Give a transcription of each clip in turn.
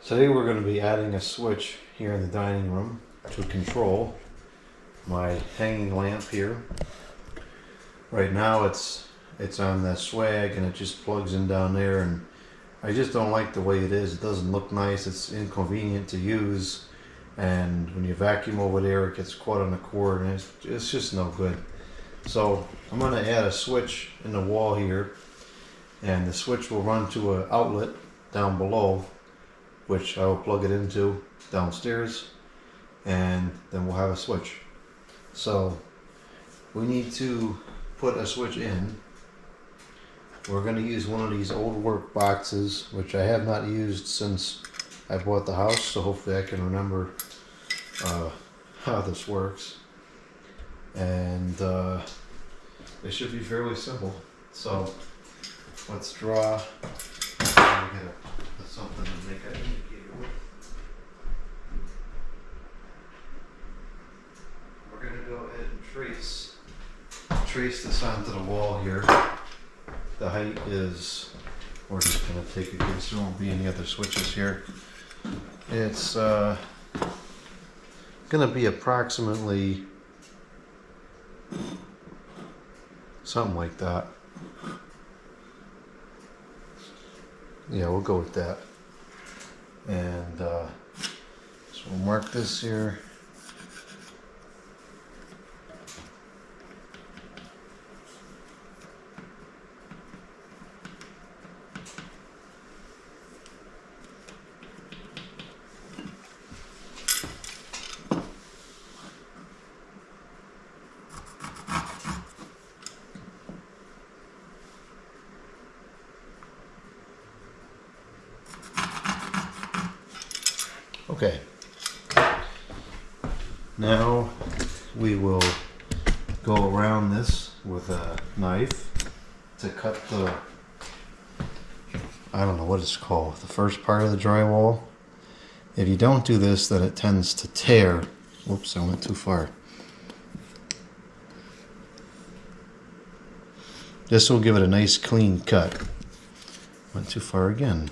Today we're going to be adding a switch here in the dining room to control my hanging lamp here. Right now it's on the swag and it just plugs in down there, and I just don't like the way it is. It doesn't look nice, it's inconvenient to use, and when you vacuum over there it gets caught on the cord and it's just no good. So I'm going to add a switch in the wall here, and the switch will run to an outlet down below, which I will plug it into downstairs, and then we'll have a switch. So we need to put a switch in. We're going to use one of these old work boxes, which I have not used since I bought the house, so hopefully I can remember how this works. And it should be fairly simple. So let's draw. I'm gonna put something to make an indicator with. We're going to go ahead and trace this onto the wall here. The height is, we're just going to take it here so there won't be any other switches here. It's going to be approximately something like that. Yeah, we'll go with that. And so we'll mark this here. Okay, now we will go around this with a knife to cut the, I don't know what it's called, the first part of the drywall. If you don't do this, then it tends to tear. Whoops, I went too far. This will give it a nice clean cut. Went too far again.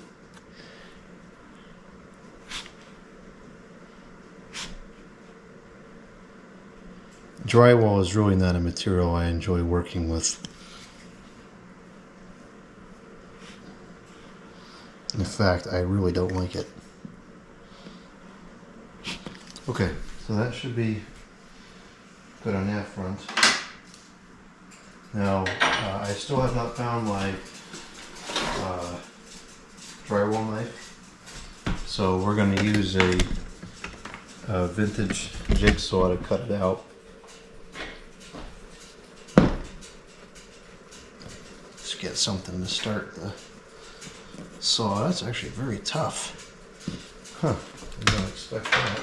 Drywall is really not a material I enjoy working with. In fact, I really don't like it. Okay, so that should be good on that front. Now, I still have not found my drywall knife, so we're going to use a vintage jigsaw to cut it out. Get something to start the saw. That's actually very tough. Huh. I didn't expect that.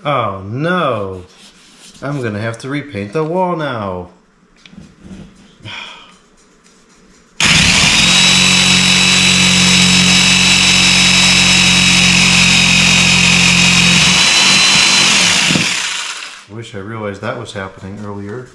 Oh no! I'm gonna have to repaint the wall now. Wish switch. I realized that was happening earlier.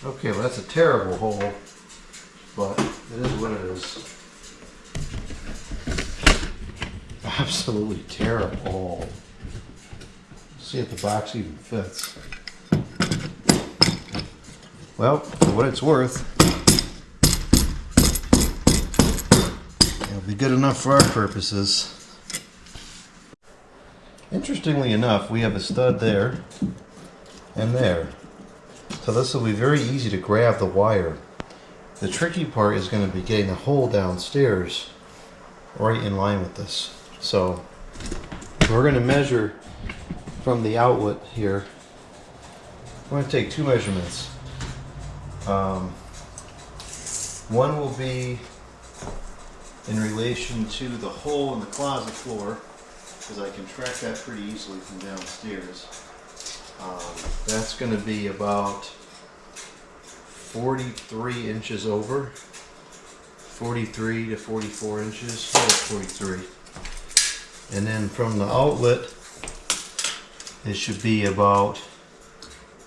Okay, well that's a terrible hole, but it is what it is. Absolutely terrible hole. See if the box even fits. Well, for what it's worth, it'll be good enough for our purposes. Interestingly enough, we have a stud there and there. So this will be very easy to grab the wire. The tricky part is going to be getting the hole downstairs right in line with this. So we're going to measure from the outlet here. I'm going to take two measurements. One will be in relation to the hole in the closet floor, because I can track that pretty easily from downstairs. That's going to be about 43 inches over, 43 to 44 inches, oh, 43. And then from the outlet, it should be about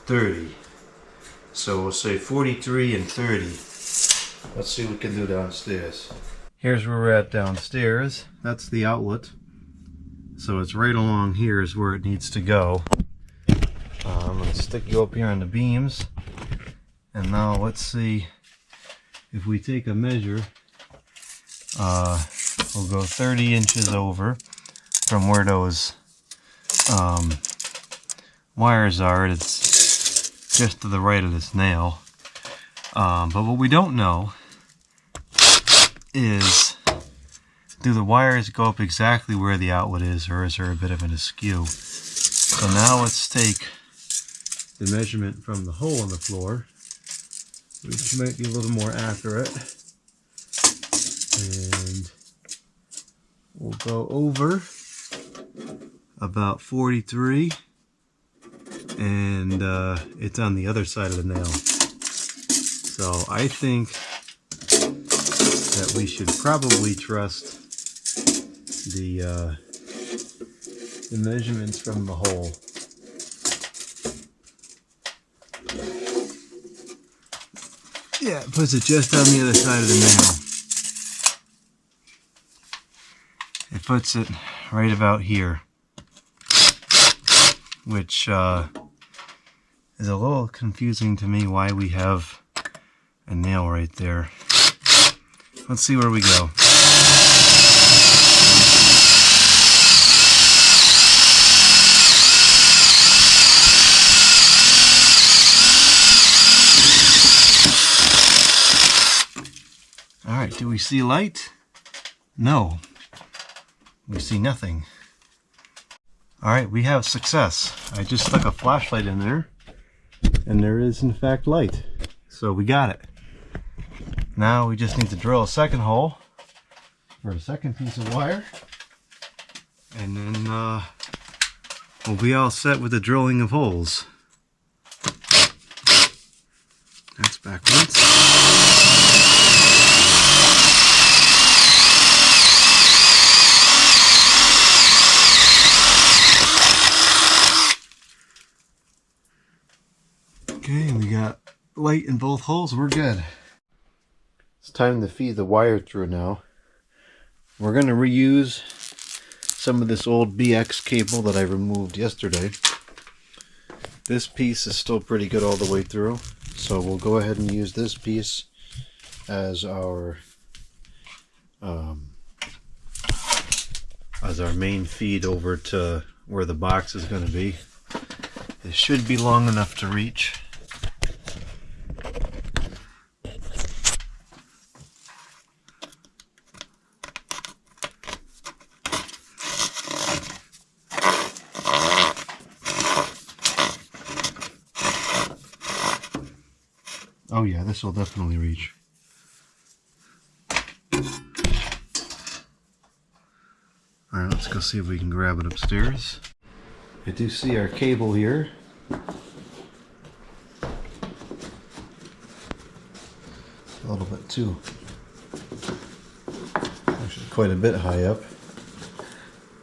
30. So we'll say 43 and 30. Let's see what we can do downstairs. Here's where we're at downstairs. That's the outlet. So it's right along here is where it needs to go. I'm going to stick you up here on the beams. And now let's see if we take a measure. We'll go 30 inches over from where those wires are. It's just to the right of this nail. But what we don't know is, do the wires go up exactly where the outlet is, or is there a bit of an askew? So now let's take the measurement from the hole in the floor, which might be a little more accurate. And we'll go over about 43, and it's on the other side of the nail. So I think that we should probably trust the measurements from the hole. Yeah, it puts it just on the other side of the nail. It puts it right about here. which is a little confusing to me why we have a nail right there. Let's see where we go. Alright, do we see light? No. We see nothing. Alright, we have success. I just stuck a flashlight in there, and there is in fact light. So we got it. Now we just need to drill a second hole for a second piece of wire, and then we'll be all set with the drilling of holes. That's backwards. Okay, we got light in both holes. We're good. It's time to feed the wire through now. We're going to reuse some of this old BX cable that I removed yesterday. This piece is still pretty good all the way through, so we'll go ahead and use this piece as our main feed over to where the box is going to be. It should be long enough to reach. Oh yeah, this will definitely reach. Alright, let's go see if we can grab it upstairs. I do see our cable here. A little bit too. Actually quite a bit high up.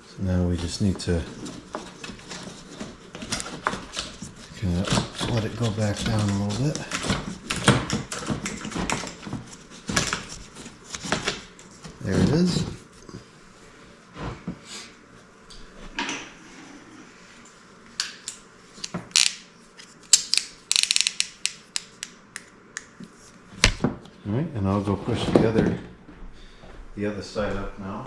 So now we just need to kind of let it go back down a little bit. There it is. Alright, and I'll go push the other side up now.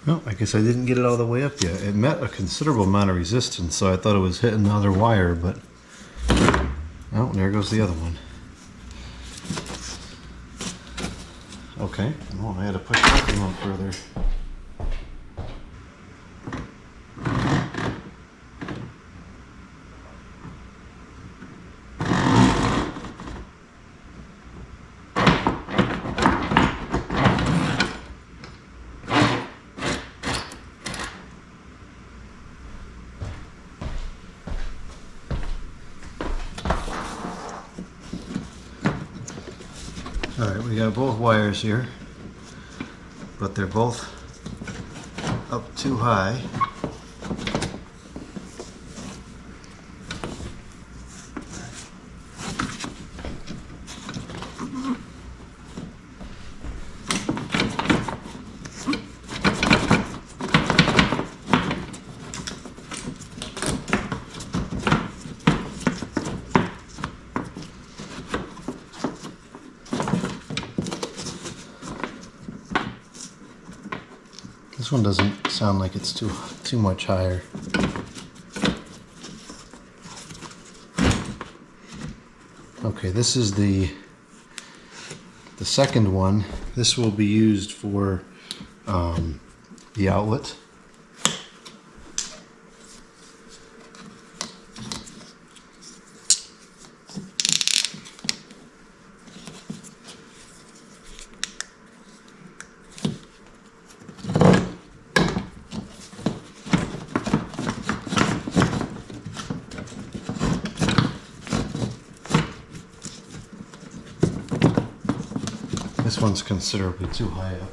Well, I guess I didn't get it all the way up yet. It met a considerable amount of resistance, so I thought it was hitting another wire, but oh, there goes the other one. Okay, well, I had to push that thing out further. Alright, we got both wires here, but they're both up too high. This one doesn't sound like it's too much higher. Okay, this is the second one. This will be used for the outlet. This one's considerably too high up.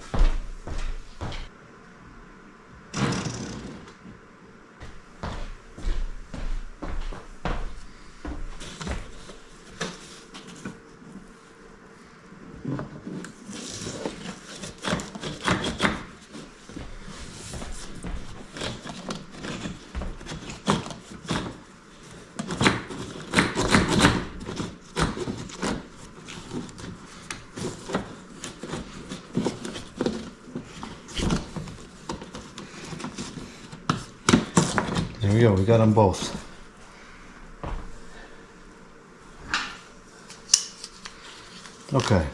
There we go, we got them both. Okay.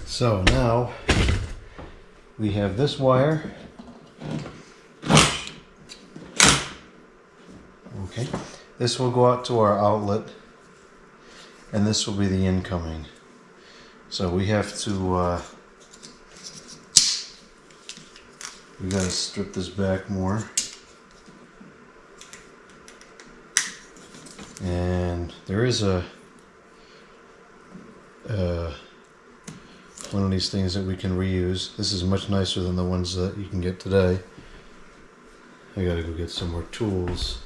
So now we have this wire. Okay. This will go out to our outlet, and this will be the incoming. So we have to we gotta strip this back more. And there is a one of these things that we can reuse. This is much nicer than the ones that you can get today. I gotta go get some more tools.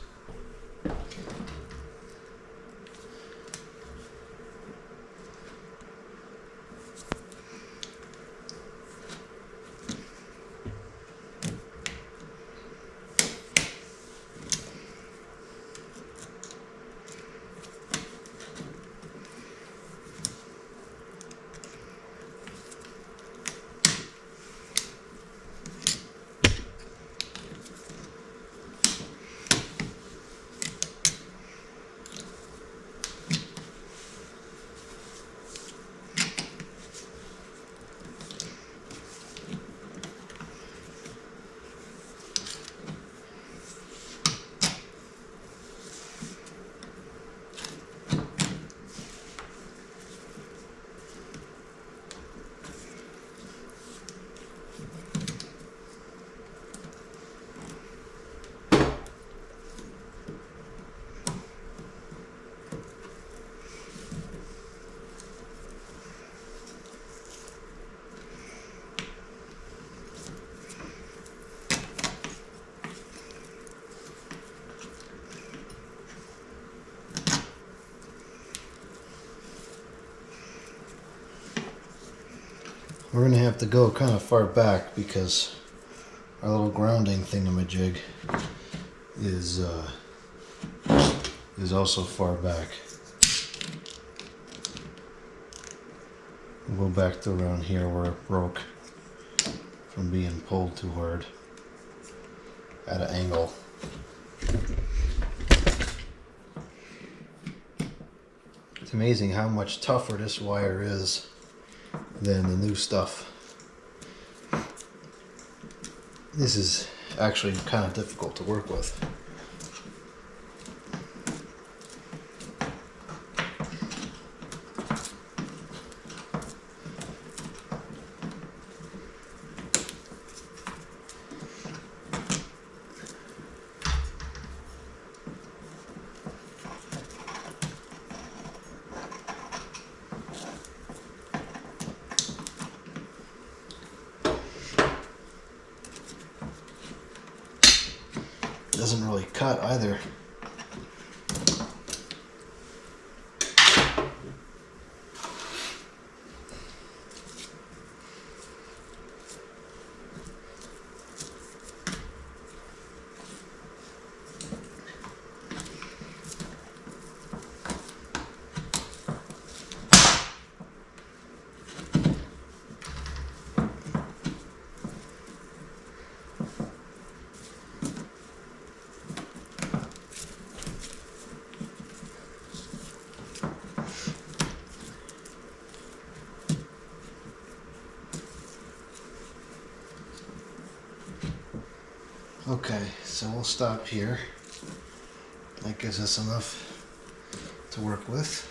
We're gonna have to go kind of far back because our little grounding thingamajig is also far back. We'll go back to around here where it broke from being pulled too hard at an angle. It's amazing how much tougher this wire is than the new stuff. This is actually kind of difficult to work with. Doesn't really cut either. Okay, so we'll stop here. That gives us enough to work with.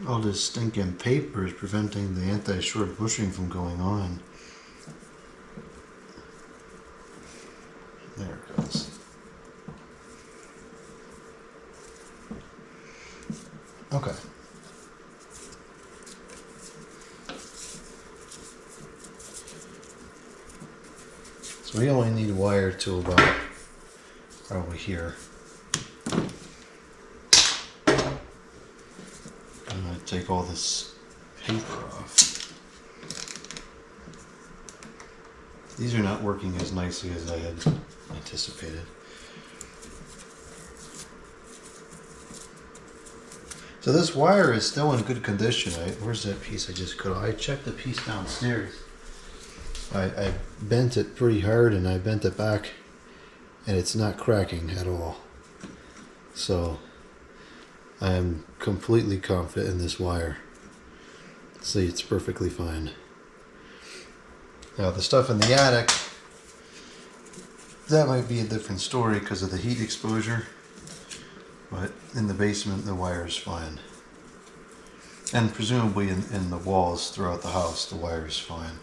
all this stinking paper is preventing the anti-short bushing from going on. There it goes. Okay. So we only need wire to about probably here. I'm going to take all this paper off. These are not working as nicely as I had anticipated. So this wire is still in good condition. Where's that piece I just cut off? I checked the piece downstairs. I bent it pretty hard and I bent it back and it's not cracking at all. So I am completely confident in this wire. See, it's perfectly fine. Now the stuff in the attic, that might be a different story because of the heat exposure. But in the basement, the wire is fine. And presumably in the walls throughout the house, the wire is fine.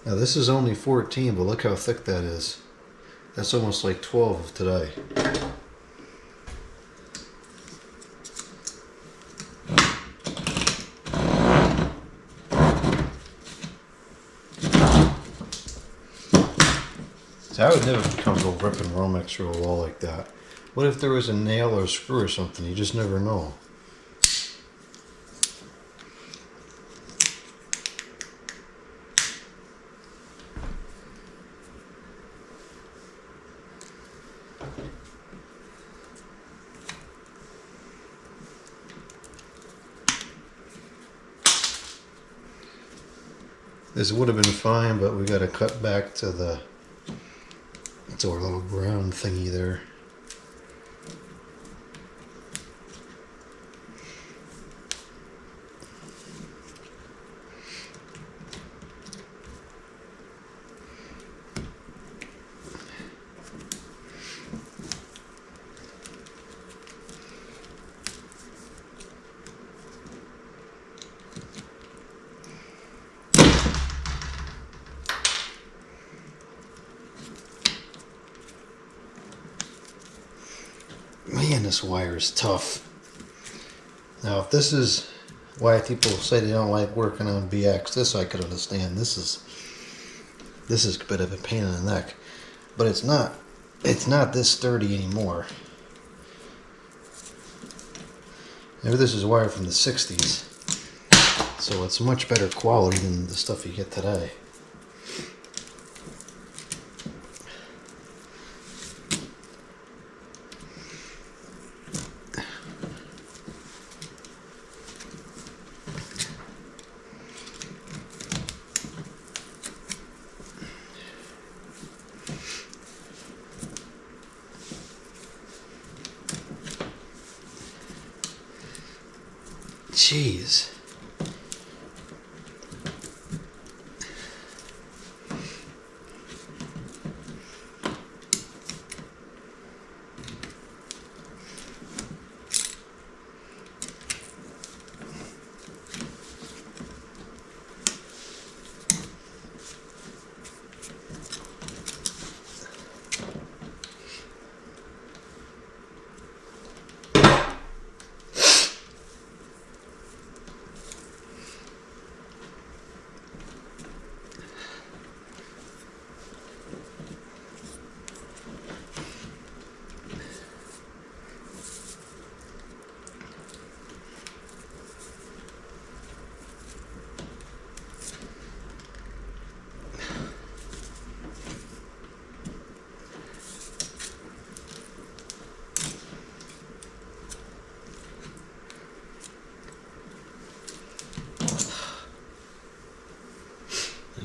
Now this is only 14, but look how thick that is. That's almost like 12 of today. So I would never come to rip and Romex through a wall like that. What if there was a nail or a screw or something? You just never know. This would have been fine, but we got to cut back to our little ground thingy there. Man, this wire is tough. Now, if this is why people say they don't like working on BX, this I could understand. This is a bit of a pain in the neck, but it's not this sturdy anymore. Maybe this is wire from the 60s, so it's much better quality than the stuff you get today. Jeez.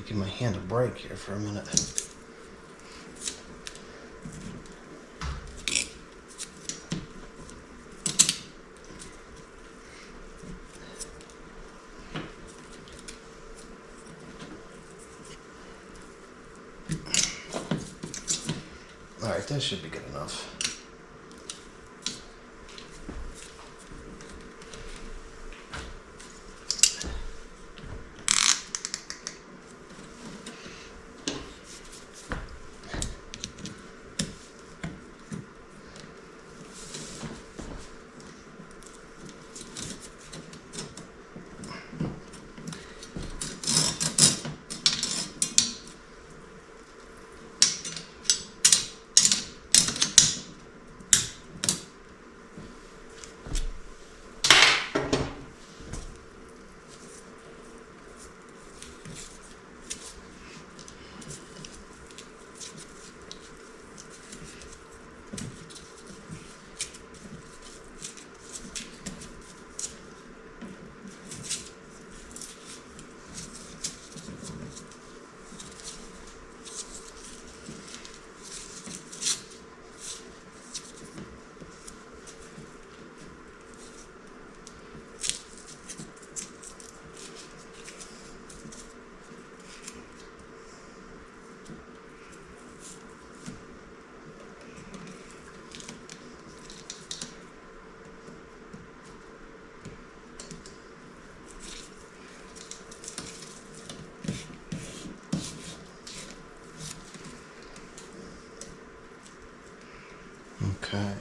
Give my hand a break here for a minute. Alright, that should be good enough. Okay.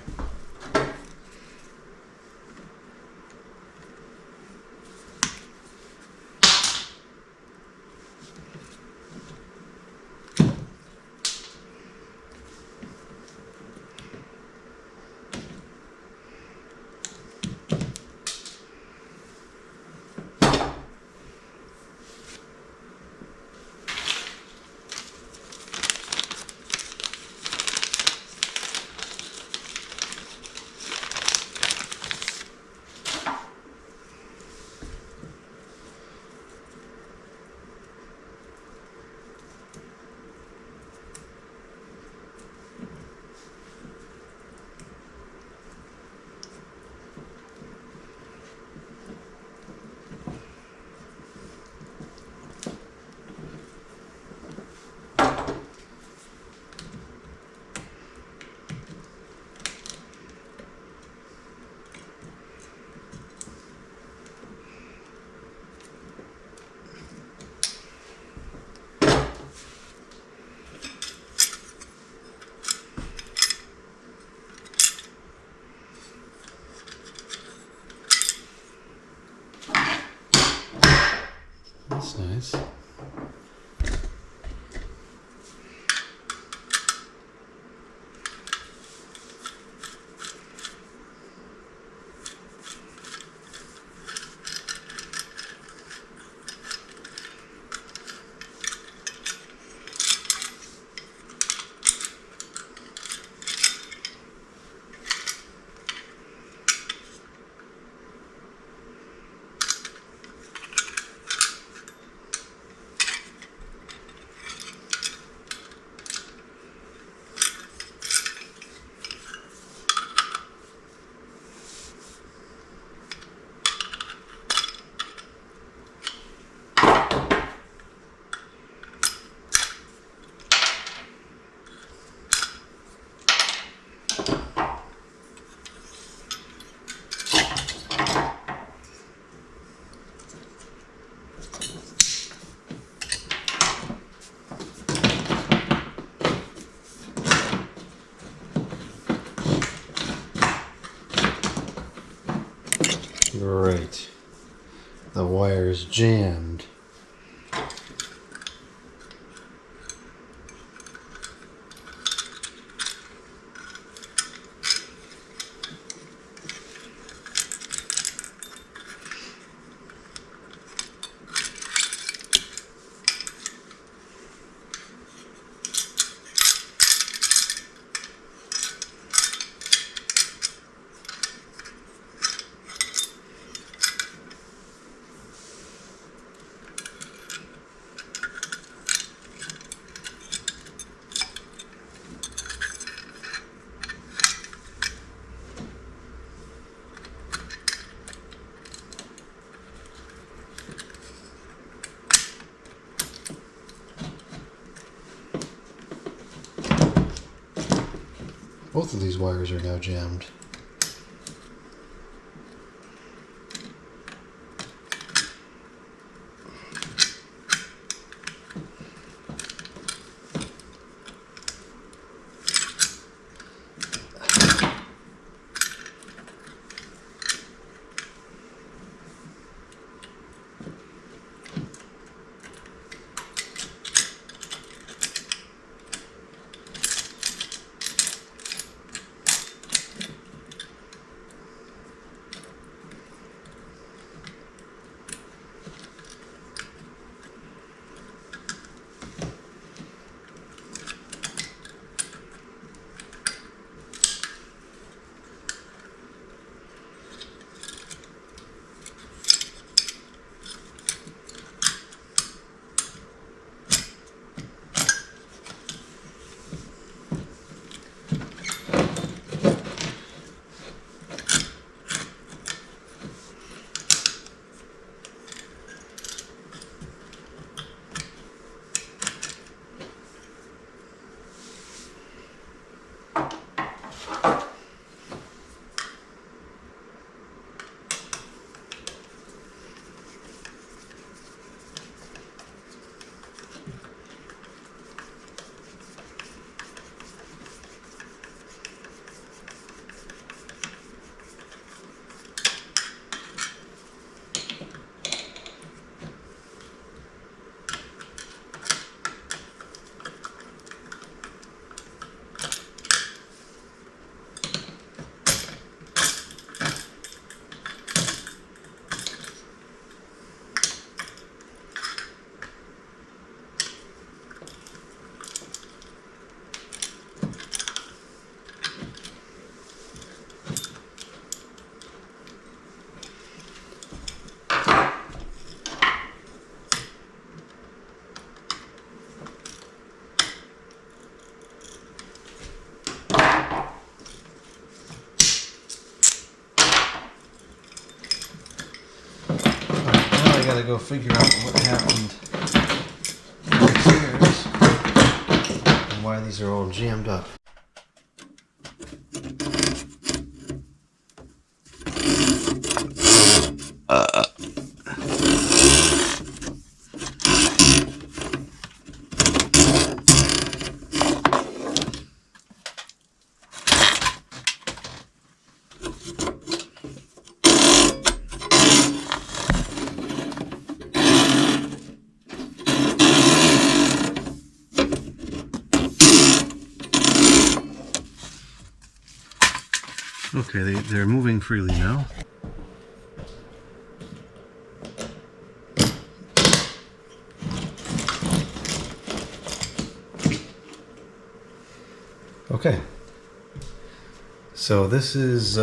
That's nice. Great. The wire's jammed. Both of these wires are now jammed. I gotta go figure out what happened upstairs and why these are all jammed up. Okay, they're moving freely now. Okay, so this is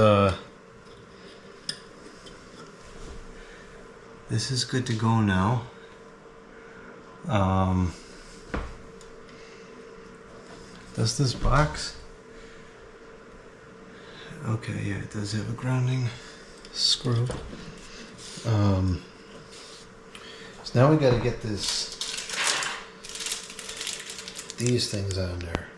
good to go now. Does this box? Okay, yeah, it does have a grounding screw. So now we got to get these things on there,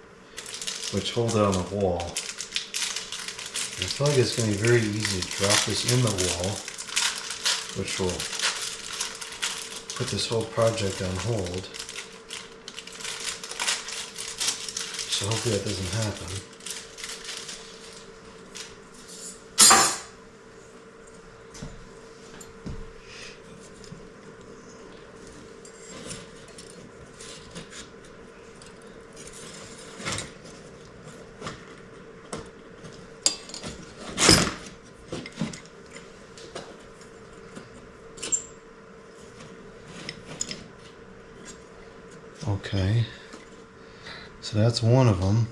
which hold it on the wall. And I feel like it's going to be very easy to drop this in the wall, which will put this whole project on hold. So hopefully that doesn't happen. Okay, so that's one of them.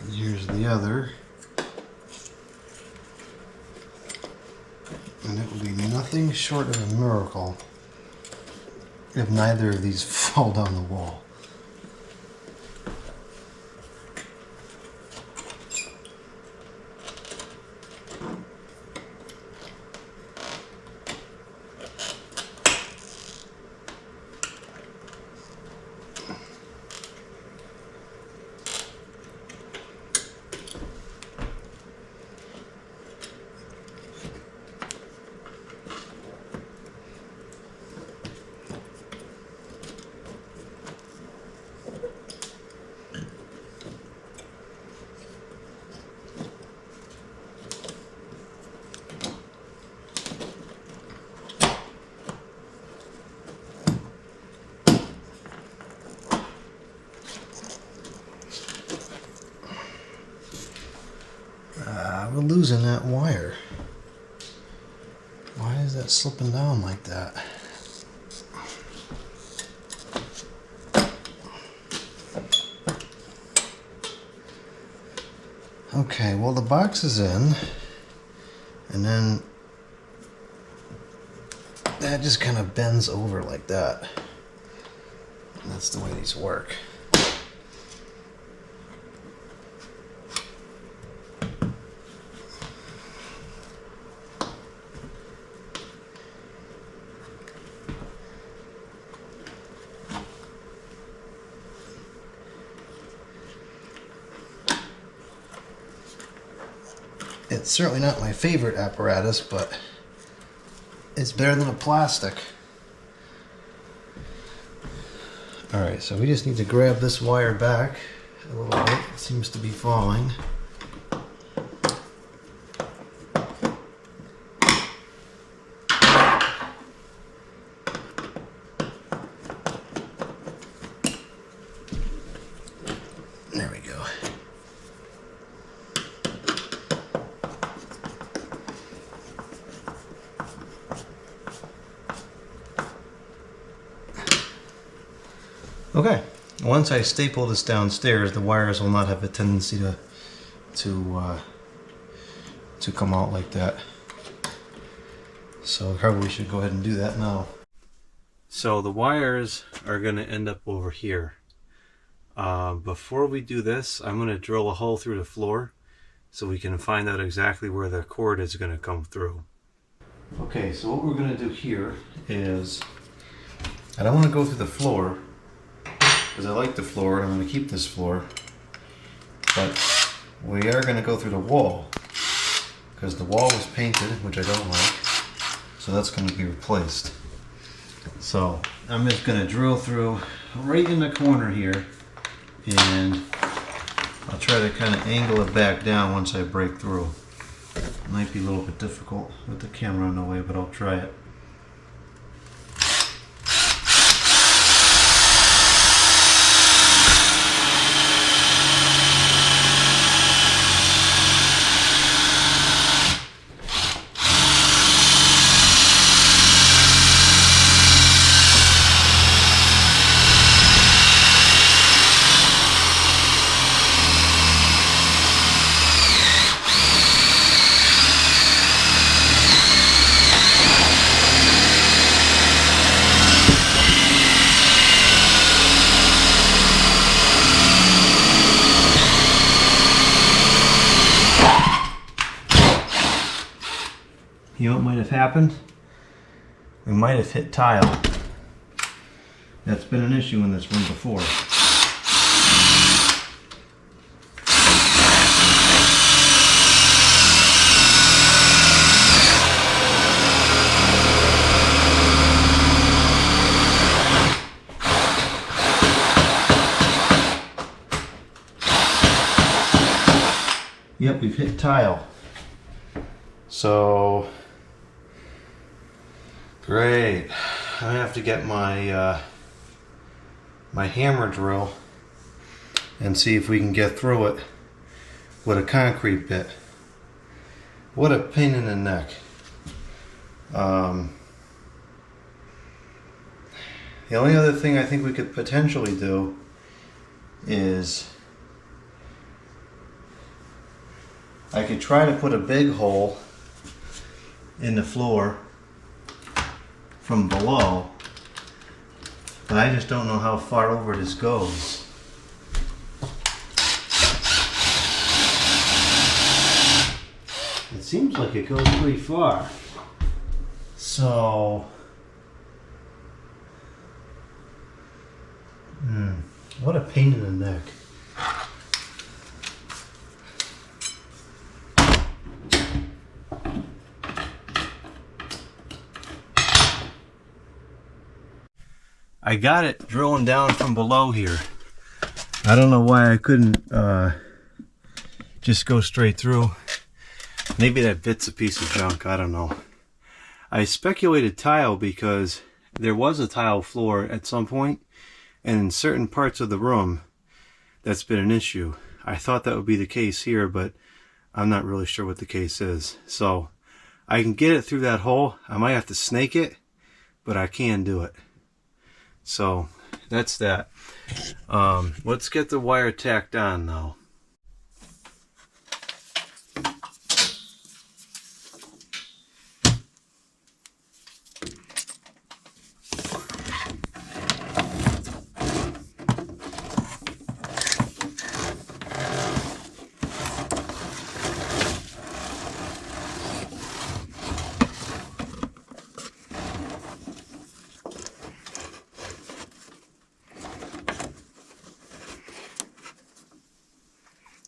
And here's the other. And it will be nothing short of a miracle if neither of these fall down the wall. Why is that slipping down like that? Okay, well the box is in, and then that just kind of bends over like that. And that's the way these work. It's certainly not my favorite apparatus, but it's better than a plastic. Alright, so we just need to grab this wire back a little bit. It seems to be falling. There we go. Okay, once I staple this downstairs, the wires will not have a tendency to come out like that. So probably should go ahead and do that now. So the wires are going to end up over here. Before we do this, I'm going to drill a hole through the floor so we can find out exactly where the cord is going to come through. Okay, so what we're going to do here is, I don't want to go through the floor because I like the floor and I'm going to keep this floor, but we are going to go through the wall because the wall was painted, which I don't like, so that's going to be replaced. So I'm just going to drill through right in the corner here, and I'll try to kind of angle it back down once I break through. It might be a little bit difficult with the camera in the way, but I'll try it. You know what might have happened? We might have hit tile. That's been an issue in this room before. Yep, we've hit tile. So great. I have to get my my hammer drill and see if we can get through it with a concrete bit. What a pain in the neck. The only other thing I think we could potentially do is I could try to put a big hole in the floor from below, but I just don't know how far over this goes. It seems like it goes pretty far. So, what a pain in the neck. I got it drilling down from below here. I don't know why I couldn't just go straight through. Maybe that bit's a piece of junk, I don't know. I speculated tile because there was a tile floor at some point, and in certain parts of the room that's been an issue. I thought that would be the case here, but I'm not really sure what the case is. So I can get it through that hole. I might have to snake it, but I can do it. So that's that. Let's get the wire tacked on though.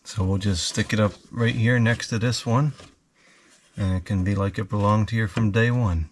So we'll just stick it up right here next to this one, and it can be like it belonged here from day one.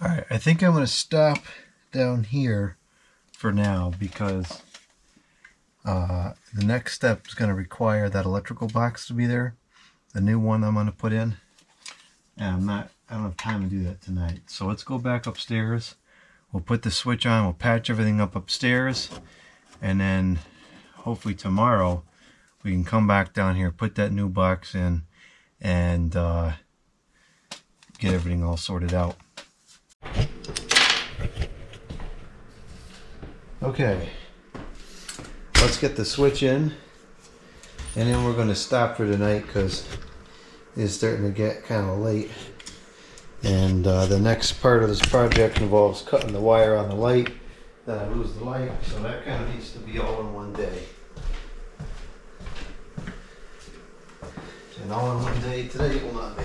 Alright, I think I'm going to stop down here for now because the next step is going to require that electrical box to be there, the new one I'm going to put in, and I don't have time to do that tonight. So let's go back upstairs, we'll put the switch on, we'll patch everything up upstairs, and then hopefully tomorrow we can come back down here, put that new box in, and get everything all sorted out. Okay, let's get the switch in, and then we're going to stop for tonight because it's starting to get kind of late. And the next part of this project involves cutting the wire on the light. Then I lose the light, so that kind of needs to be all in one day. And all in one day today it will not be.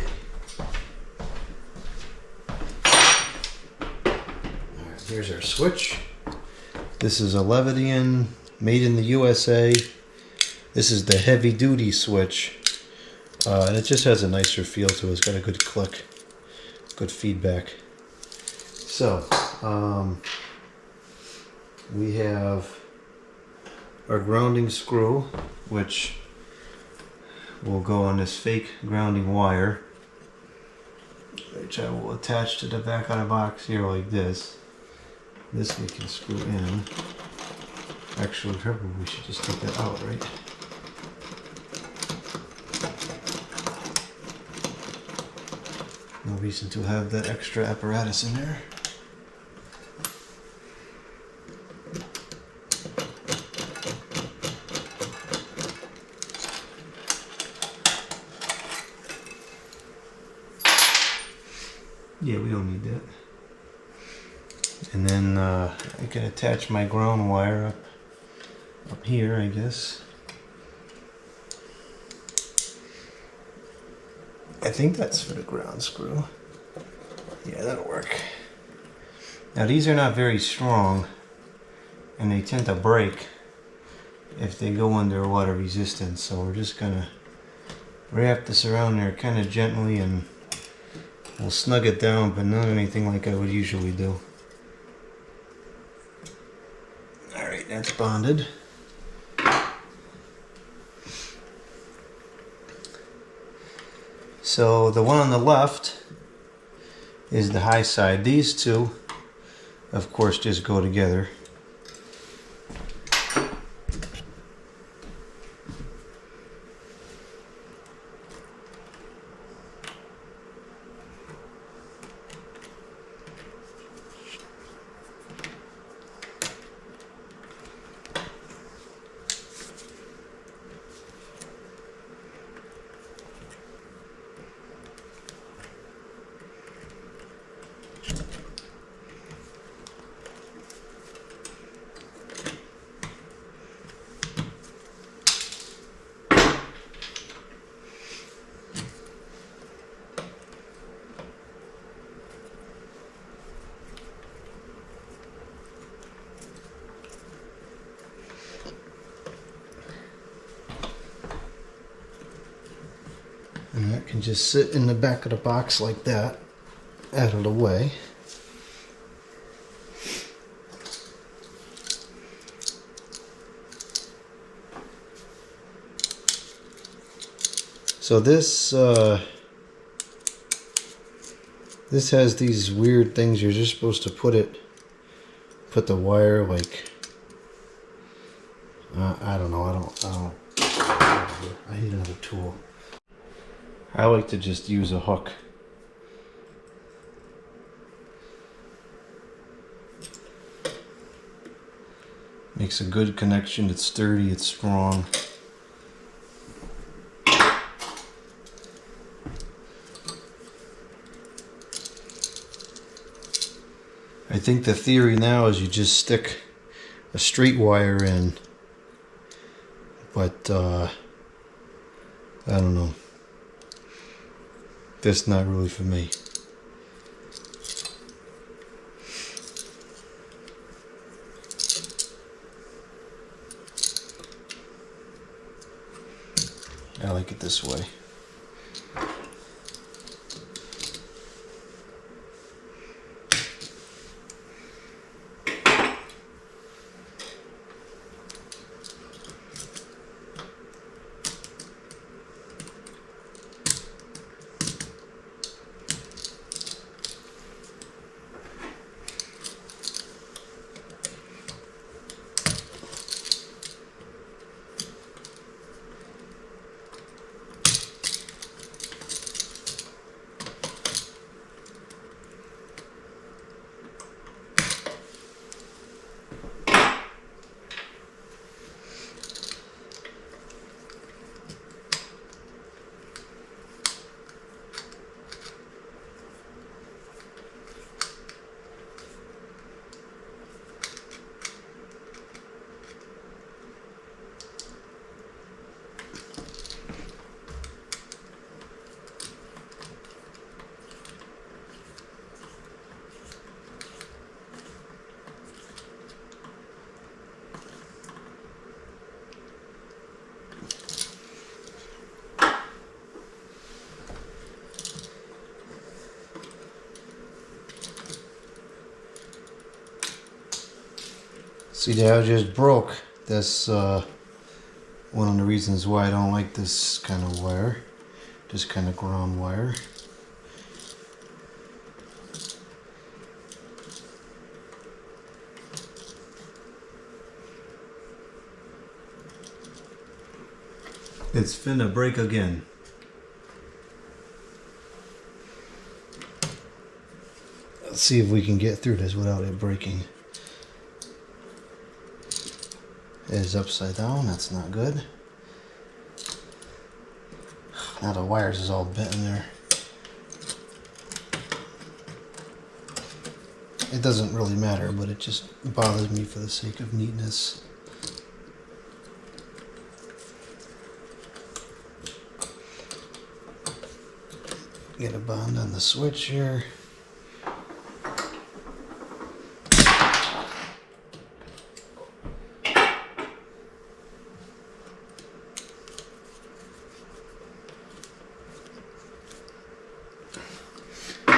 Alright, here's our switch. This is a Levidian, made in the USA. This is the heavy duty switch. And it just has a nicer feel to it. It's got a good click, good feedback. So We have our grounding screw, which will go on this fake grounding wire, which I will attach to the back of the box here like this. This we can screw in. Actually, probably we should just take that out, right? No reason to have that extra apparatus in there. Yeah, we don't need that. And then I can attach my ground wire up here, I guess. I think that's for the ground screw. Yeah, that'll work. Now these are not very strong, and they tend to break if they go under water resistance. So we're just gonna wrap this around there kind of gently, and we'll snug it down, but not anything like I would usually do. Alright, that's bonded. So the one on the left is the high side. These two, of course, just go together. And that can just sit in the back of the box like that, out of the way. So this has these weird things. You're just supposed to put the wire like, I don't know. I need another tool. I like to just use a hook. Makes a good connection. It's sturdy, it's strong. I think the theory now is you just stick a straight wire in, but I don't know. That's not really for me. I like it this way. See, that just broke. That's one of the reasons why I don't like this kind of wire. Just kind of ground wire. It's finna break again. Let's see if we can get through this without it breaking. It is upside down, that's not good. Now the wires is all bent in there. It doesn't really matter, but it just bothers me for the sake of neatness. Get a bond on the switch here.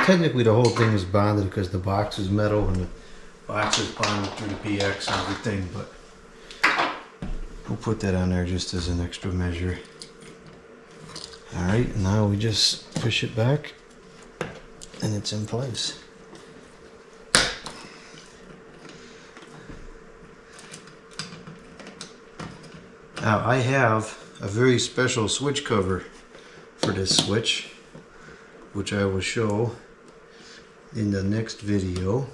Technically the whole thing is bonded because the box is metal and the box is bonded through the PX and everything, but we'll put that on there just as an extra measure. Alright, now we just push it back and it's in place. Now I have a very special switch cover for this switch, which I will show in the next video.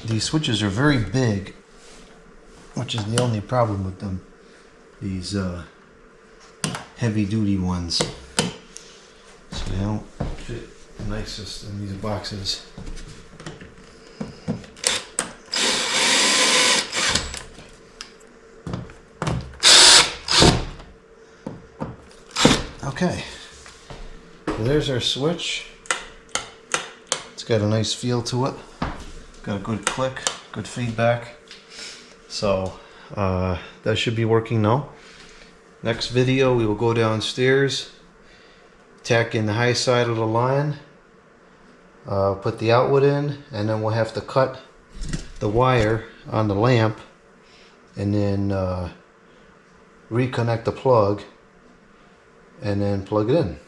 These switches are very big, which is the only problem with them. These heavy duty ones. So they don't fit the nicest in these boxes. Okay, so there's our switch. It's got a nice feel to it. Got a good click, good feedback. So that should be working now. Next video we will go downstairs, tack in the high side of the line, put the outlet in, and then we'll have to cut the wire on the lamp and then reconnect the plug and then plug it in.